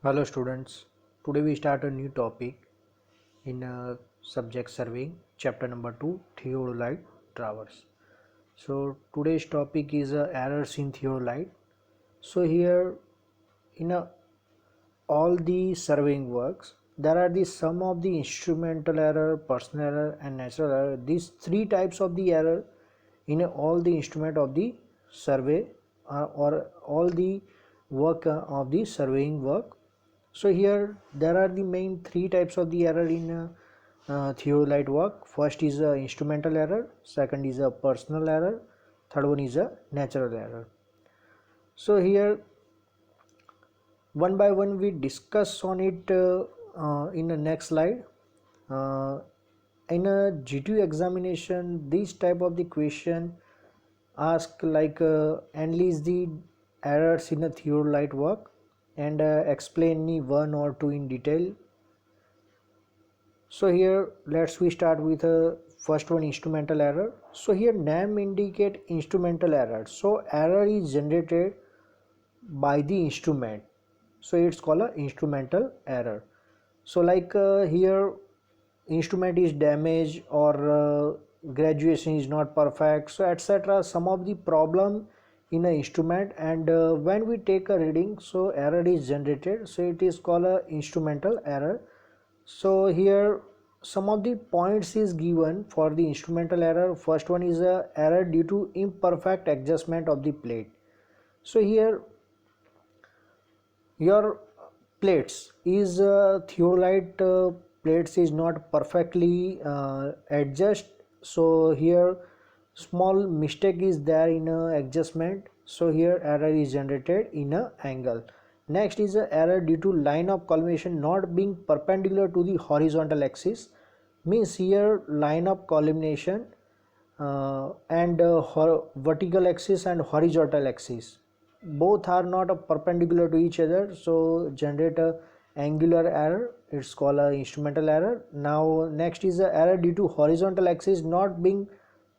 Hello students, today we start a new topic in subject surveying, chapter number 2, theodolite traverse. So today's topic is errors in theodolite. So here in all the surveying works, there are the some of the instrumental error, personal error and natural error. These three types of the error in all the instrument of the survey or all the work of the surveying work. So here there are the main three types of the error in theodolite work. First is a instrumental error, second is a personal error, third one is a natural error. So here one by one we discuss on it in the next slide. uh, in a G2 examination, this type of the question ask like analyze the errors in a theodolite work and explain me one or two in detail. So here let's we start with a first one, instrumental error. So here name indicate instrumental error, so error is generated by the instrument, so it's called a instrumental error. So like here instrument is damaged or graduation is not perfect, so etc, some of the problem in an instrument, and when we take a reading, so error is generated, so it is called a instrumental error. So here some of the points is given for the instrumental error. First one is a error due to imperfect adjustment of the plate. So here your plates is theodolite plates is not perfectly adjust, so here small mistake is there in adjustment, so here error is generated in a angle. Next is a error due to line of collimation not being perpendicular to the horizontal axis, means here line of collimation and vertical axis and horizontal axis both are not perpendicular to each other, so generate a angular error, it's called a instrumental error. Now next is a error due to horizontal axis not being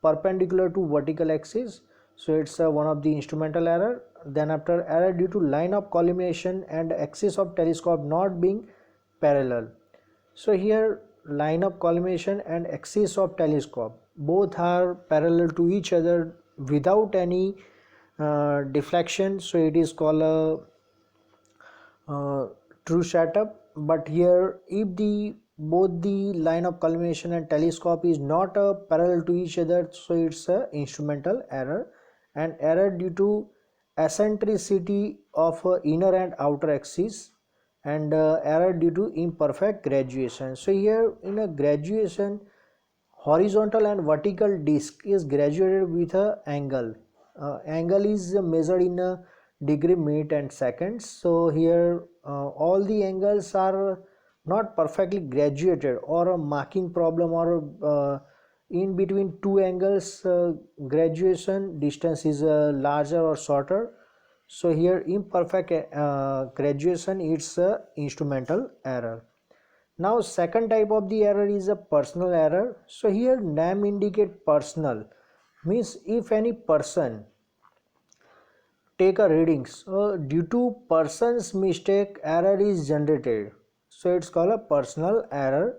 perpendicular to vertical axis, so it's one of the instrumental error. Then after, error due to line of collimation and axis of telescope not being parallel. So here line of collimation and axis of telescope both are parallel to each other without any deflection, so it is called a true setup. But here if the both the line of collimation and telescope is not parallel to each other, so it's a instrumental error. And error due to eccentricity of inner and outer axis, and error due to imperfect graduation. So here in a graduation, horizontal and vertical disc is graduated with a angle. Angle is measured in a degree, minute and seconds. So here all the angles are not perfectly graduated, or a marking problem, or in between two angles graduation distance is larger or shorter, so here imperfect graduation, it's a instrumental error. Now second type of the error is a personal error. So here name indicate personal, means if any person take a reading, so due to person's mistake error is generated, so it's called a personal error.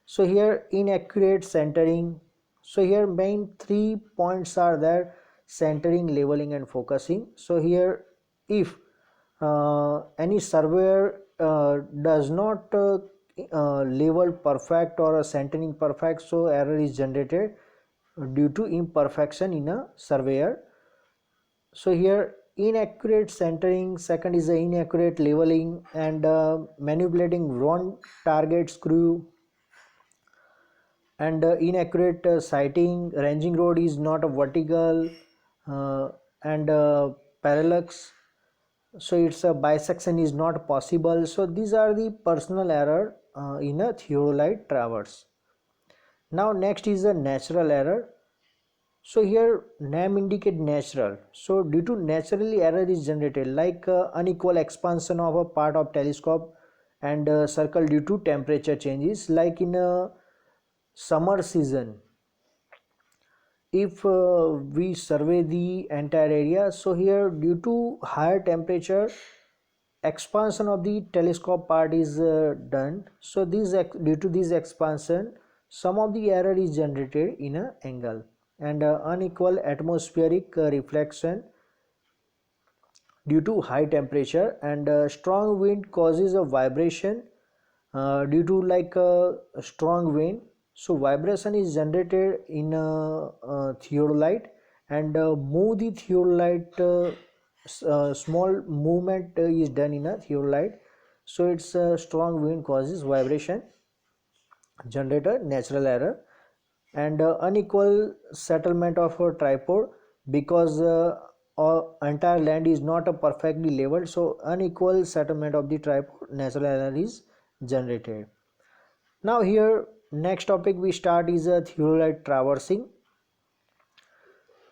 So here inaccurate centering, so here main 3 points are there: centering, leveling and focusing. So here if any surveyor does not level perfect or a centering perfect, so error is generated due to imperfection in a surveyor. So here inaccurate centering, second is the inaccurate leveling, and manipulating wrong target screw, and inaccurate sighting, ranging rod is not a vertical, uh, and parallax, so it's a bisection is not possible. So these are the personal error in a theodolite traverse. Now next is a natural error. So here name indicate natural, so due to naturally error is generated, like unequal expansion of a part of telescope and circle due to temperature changes, like in a summer season if we survey the entire area, so here due to higher temperature expansion of the telescope part is done. So due to this expansion, some of the error is generated in an angle, and unequal atmospheric reflection due to high temperature, and strong wind causes a vibration due to like a strong wind. So vibration is generated in a theodolite, and move the theodolite, small movement is done in a theodolite. So it's strong wind causes vibration, generator natural error, and unequal settlement of a tripod, because entire land is not perfectly leveled, so unequal settlement of the tripod, natural error is generated. Now here next topic we start is a theodolite traversing.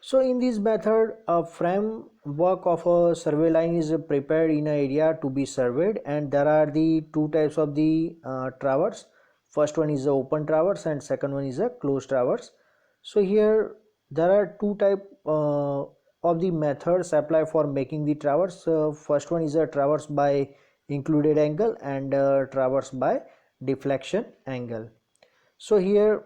So in this method, a framework of a survey line is prepared in an area to be surveyed, and there are the two types of the traverse. First one is the open traverse and second one is a closed traverse. So here there are two type of the methods apply for making the traverse. First one is a traverse by included angle, and traverse by deflection angle. So here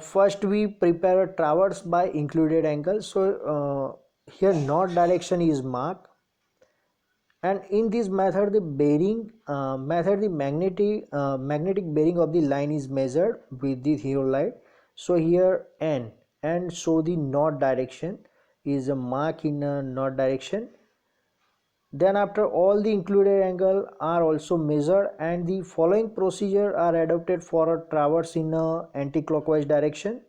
first we prepare a traverse by included angle. So here north direction is marked, and in this method the bearing the magnetic bearing of the line is measured with the theodolite. So here n and show the north direction is a mark in a north direction. Then after, all the included angle are also measured, and the following procedure are adopted for a traverse in a anti-clockwise direction.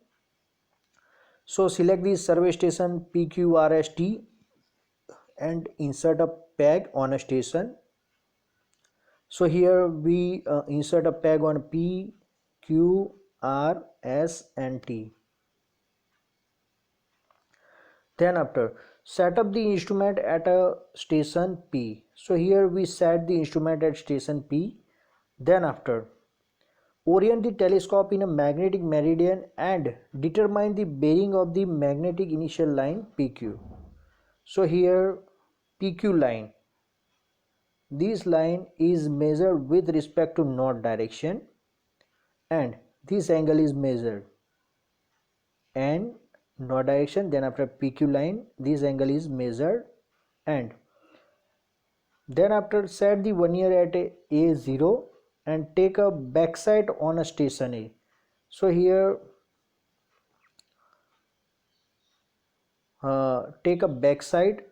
So select the survey station PQRST and insert a peg on a station. So here we insert a peg on P, Q, R, S and T. Then after, set up the instrument at a station P. So here we set the instrument at station P. Then after, orient the telescope in a magnetic meridian and determine the bearing of the magnetic initial line PQ. So here PQ line, this line is measured with respect to north direction, and this angle is measured and north direction. Then after PQ line, this angle is measured, and then after set the vernier at A0 and take a backside on a station A. So here take a backside,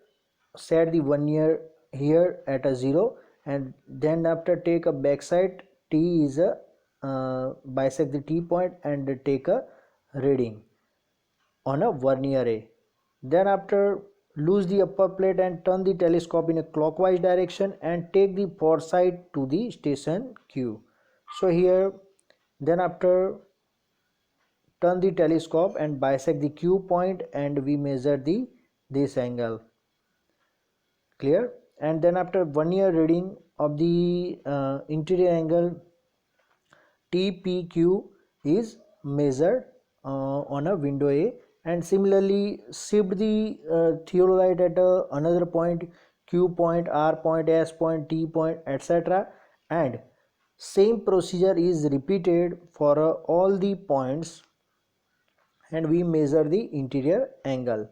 set the vernier here at a 0, and then after take a backside, T is a bisect the T point and take a reading on a vernier A. Then after, loose the upper plate and turn the telescope in a clockwise direction and take the foresight to the station Q. So here, then after, turn the telescope and bisect the Q point, and we measure this angle. Clear? And then after, vernier reading of the interior angle TPQ is measured on a window A, and similarly shift the theodolite at another point, Q point, R point, S point, T point, etc., and same procedure is repeated for all the points, and we measure the interior angle.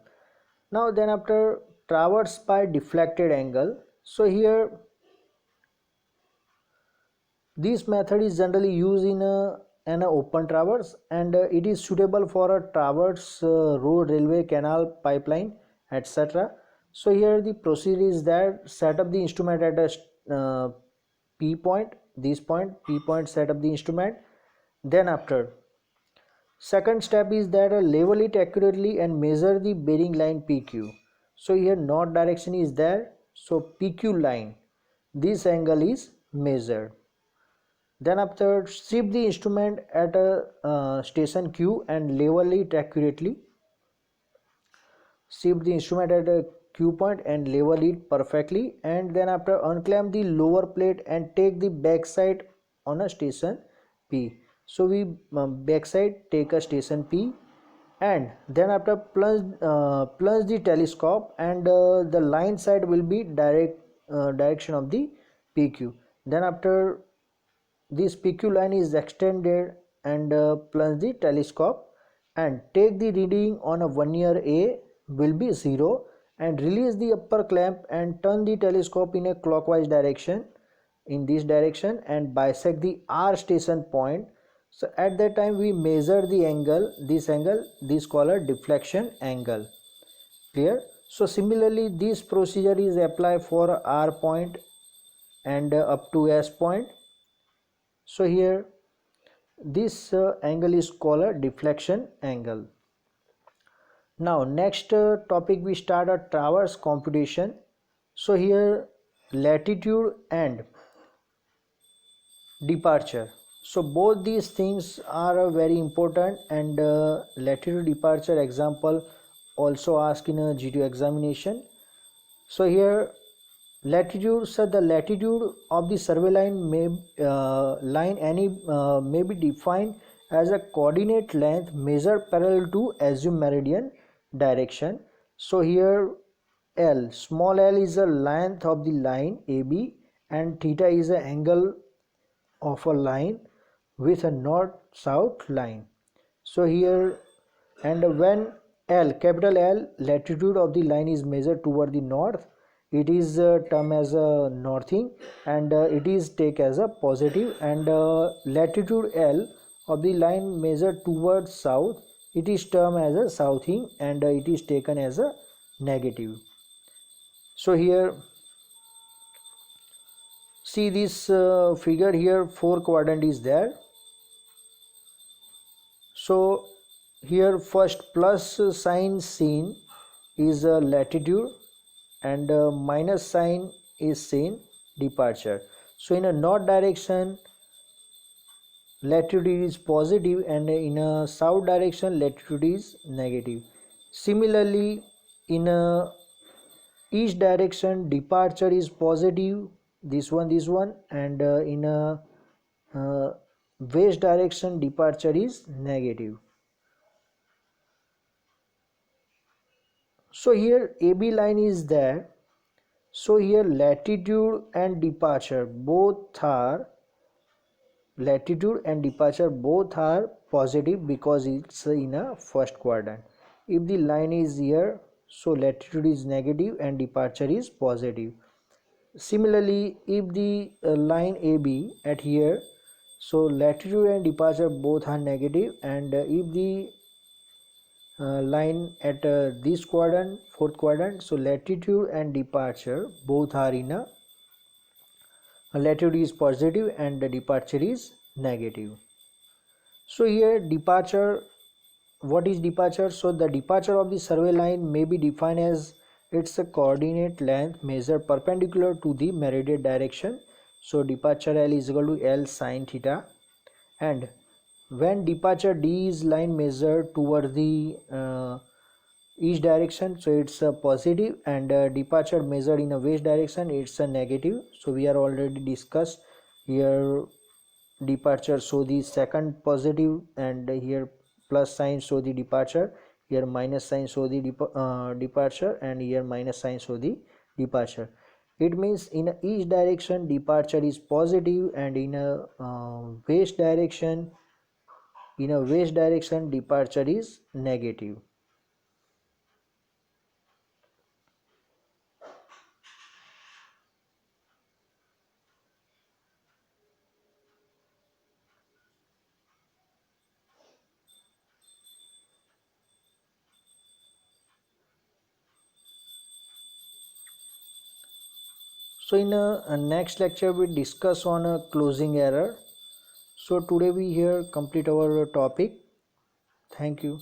Now then after, traverse by deflected angle. So here this method is generally used in an open traverse, and it is suitable for a traverse road, railway, canal, pipeline, etc. So here the procedure is that set up the instrument at a P point, this point P point, set up the instrument. Then after, second step is that level it accurately and measure the bearing line PQ. So here north direction is there, so PQ line, this angle is measured. Then after, shift the instrument at a station Q and level it accurately. Shift the instrument at a Q point and level it perfectly, and then after, unclamp the lower plate and take the backside on a station P. So we backside take a station P, and then after plunge the telescope, and the line side will be direction of the PQ. Then after this PQ line is extended, and plunge the telescope and take the reading on a vernier A will be 0, and release the upper clamp and turn the telescope in a clockwise direction in this direction and bisect the R station point. So at that time we measure the angle, this called a deflection angle. Clear? So similarly this procedure is applied for R point and up to S point. So here this angle is called a deflection angle. Now next topic we start a traverse computation. So here latitude and departure, so both these things are very important, and latitude departure example also asked in a GTO examination. So here latitude, so the latitude of the survey line may be defined as a coordinate length measured parallel to assumed meridian direction. So here L, small l is the length of the line AB, and theta is the angle of a line with a north south line. So here, and when L, capital L, latitude of the line is measured toward the north, it is termed as a northing, and it is take as a positive, and latitude L of the line measured towards south, it is termed as a southing, and it is taken as a negative. So here see this figure here, 4 quadrant is there. So here first plus sign seen is latitude, and minus sign is seen departure. So in a north direction latitude is positive, and in a south direction latitude is negative. Similarly in a east direction departure is positive, this one, and in a uh, west direction departure is negative. So here AB line is there. So here latitude and departure both are positive because it's in a first quadrant. If the line is here, so latitude is negative and departure is positive. Similarly, if the line AB at here, so latitude and departure both are negative, and if the line at this quadrant, fourth quadrant, so latitude and departure both are in a latitude is positive and the departure is negative. So here departure, what is departure? So the departure of the survey line may be defined as its a coordinate length measured perpendicular to the meridian direction. So departure L is equal to L sine theta, and when departure D is line measured toward the east direction, so it's a positive, and departure measured in a west direction, it's a negative. So we are already discussed here departure, so the second positive, and here plus sign show the departure, here minus sign show the departure, and here minus sign show the departure. It means in a east direction departure is positive, and in a west direction departure is negative. So in a next lecture we discuss on a closing error. So today we here complete our topic. Thank you.